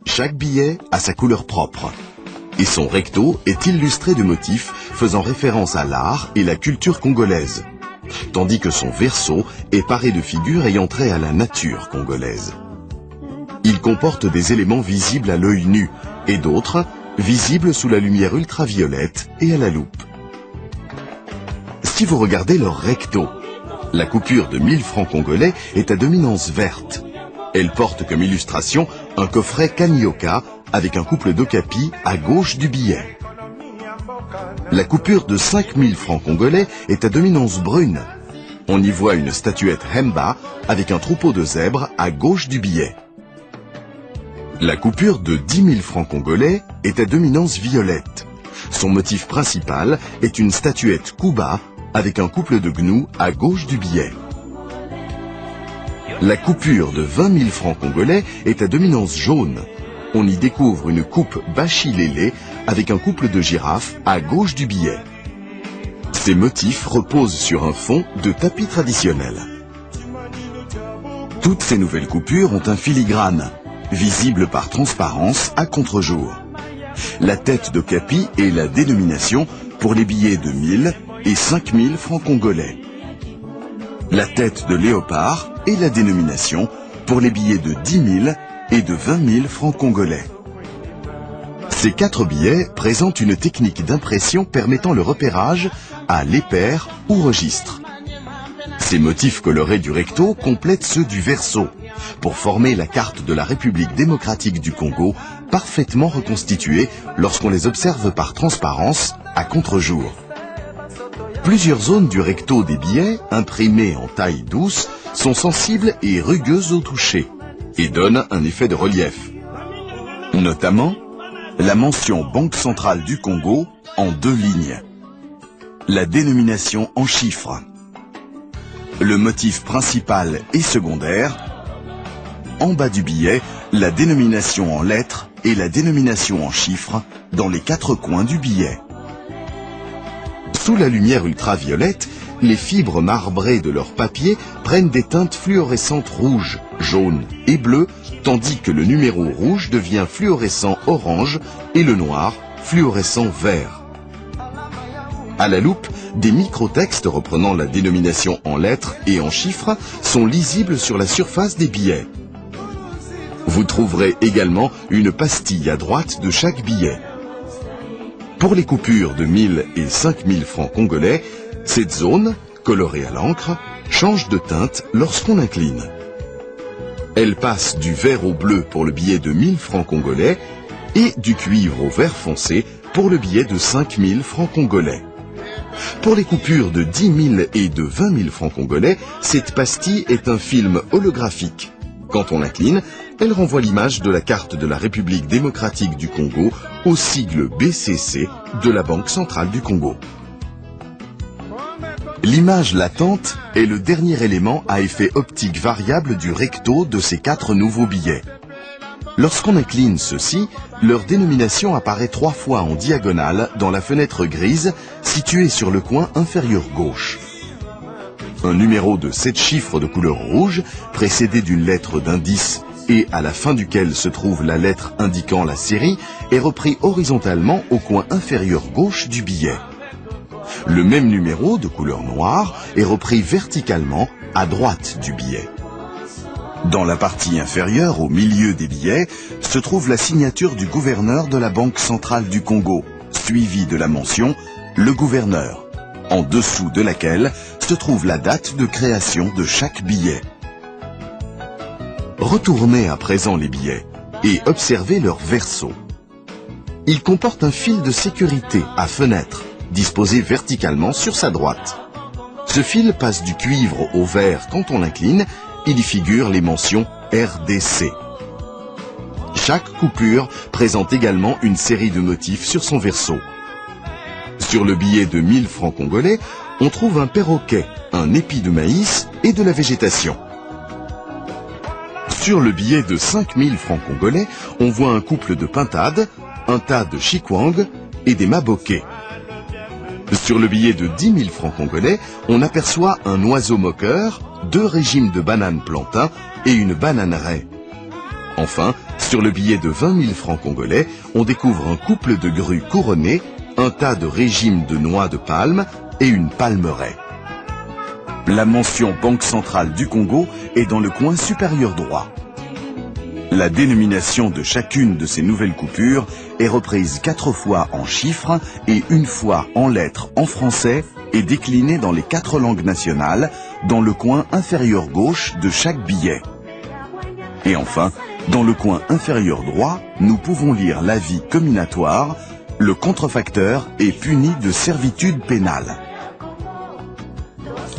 Chaque billet a sa couleur propre. Et son recto est illustré de motifs faisant référence à l'art et la culture congolaise. Tandis que son verso est paré de figures ayant trait à la nature congolaise. Il comporte des éléments visibles à l'œil nu et d'autres visibles sous la lumière ultraviolette et à la loupe. Si vous regardez leur recto, la coupure de 1000 francs congolais est à dominance verte. Elle porte comme illustration un coffret Kanioka avec un couple d'okapis à gauche du billet. La coupure de 5000 francs congolais est à dominance brune. On y voit une statuette Hemba avec un troupeau de zèbres à gauche du billet. La coupure de 10 000 francs congolais est à dominance violette. Son motif principal est une statuette Kuba avec un couple de gnous à gauche du billet. La coupure de 20 000 francs congolais est à dominance jaune. On y découvre une coupe Bachilélé avec un couple de girafes à gauche du billet. Ces motifs reposent sur un fond de tapis traditionnel. Toutes ces nouvelles coupures ont un filigrane, visible par transparence à contre-jour. La tête d'okapi est la dénomination pour les billets de 1000 et 5000 francs congolais. La tête de léopard est la dénomination pour les billets de 10 000 et de 20 000 francs congolais. Ces 4 billets présentent une technique d'impression permettant le repérage à l'épaire ou registre. Ces motifs colorés du recto complètent ceux du verso pour former la carte de la République démocratique du Congo parfaitement reconstituée lorsqu'on les observe par transparence à contre-jour. Plusieurs zones du recto des billets, imprimées en taille douce, sont sensibles et rugueuses au toucher et donnent un effet de relief. Notamment, la mention Banque centrale du Congo en 2 lignes. La dénomination en chiffres. Le motif principal et secondaire. En bas du billet, la dénomination en lettres et la dénomination en chiffres dans les 4 coins du billet. Sous la lumière ultraviolette, les fibres marbrées de leur papier prennent des teintes fluorescentes rouges, jaunes et bleues, tandis que le numéro rouge devient fluorescent orange et le noir fluorescent vert. À la loupe, des microtextes reprenant la dénomination en lettres et en chiffres sont lisibles sur la surface des billets. Vous trouverez également une pastille à droite de chaque billet. Pour les coupures de 1000 et 5000 francs congolais, cette zone, colorée à l'encre, change de teinte lorsqu'on incline. Elle passe du vert au bleu pour le billet de 1000 francs congolais et du cuivre au vert foncé pour le billet de 5000 francs congolais. Pour les coupures de 10 000 et de 20 000 francs congolais, cette pastille est un film holographique. Quand on l'incline, elle renvoie l'image de la carte de la République démocratique du Congo au sigle BCC de la Banque centrale du Congo. L'image latente est le dernier élément à effet optique variable du recto de ces 4 nouveaux billets. Lorsqu'on incline ceux-ci, leur dénomination apparaît 3 fois en diagonale dans la fenêtre grise située sur le coin inférieur gauche. Un numéro de 7 chiffres de couleur rouge, précédé d'une lettre d'indice et à la fin duquel se trouve la lettre indiquant la série, est repris horizontalement au coin inférieur gauche du billet. Le même numéro de couleur noire est repris verticalement à droite du billet. Dans la partie inférieure, au milieu des billets, se trouve la signature du gouverneur de la Banque centrale du Congo, suivie de la mention « Le gouverneur », en dessous de laquelle se trouve la date de création de chaque billet. Retournez à présent les billets et observez leur verso. Il comporte un fil de sécurité à fenêtre, disposé verticalement sur sa droite. Ce fil passe du cuivre au vert quand on l'incline. Il y figure les mentions RDC. Chaque coupure présente également une série de motifs sur son verso. Sur le billet de 1000 francs congolais, on trouve un perroquet, un épi de maïs et de la végétation. Sur le billet de 5000 francs congolais, on voit un couple de pintades, un tas de chikwang et des maboquets. Sur le billet de 10 000 francs congolais, on aperçoit un oiseau moqueur, 2 régimes de bananes plantains et une bananeraie. Enfin, sur le billet de 20 000 francs congolais, on découvre un couple de grues couronnées, un tas de régimes de noix de palme et une palmeraie. La mention Banque centrale du Congo est dans le coin supérieur droit. La dénomination de chacune de ces nouvelles coupures est reprise 4 fois en chiffres et 1 fois en lettres en français et déclinée dans les 4 langues nationales dans le coin inférieur gauche de chaque billet. Et enfin, dans le coin inférieur droit, nous pouvons lire l'avis comminatoire. Le contrefacteur est puni de servitude pénale.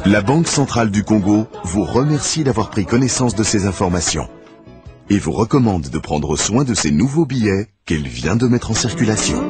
La Banque centrale du Congo vous remercie d'avoir pris connaissance de ces informations et vous recommande de prendre soin de ces nouveaux billets qu'elle vient de mettre en circulation.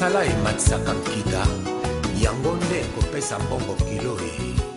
mosala ematisaka nkita yango nde ekopesa mbongo kilo e